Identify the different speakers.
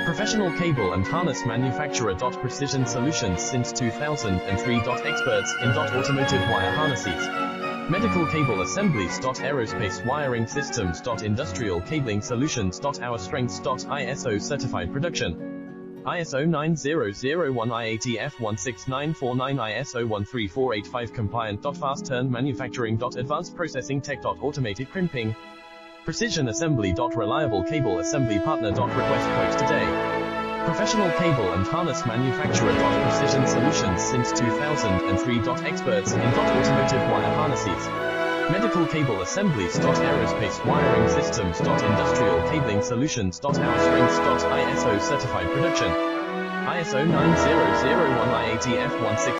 Speaker 1: Professional cable and harness manufacturer. Precision Solutions since 2003. Experts in automotive wire harnesses. Medical cable assemblies. Aerospace wiring systems. Industrial cabling solutions. Our strengths. ISO certified production. ISO 9001 IATF 16949 ISO 13485 compliant. Fast turn manufacturing. Advanced processing tech. Automated crimping. Precision assembly. Reliable cable assembly partner. Request quote today. Professional cable and harness manufacturer. Precision Solutions since 2003. Experts in automotive wire harnesses. Medical cable assemblies. Aerospace wiring systems. Industrial cabling solutions. Our strengths. ISO certified production. ISO 9001 IATF 16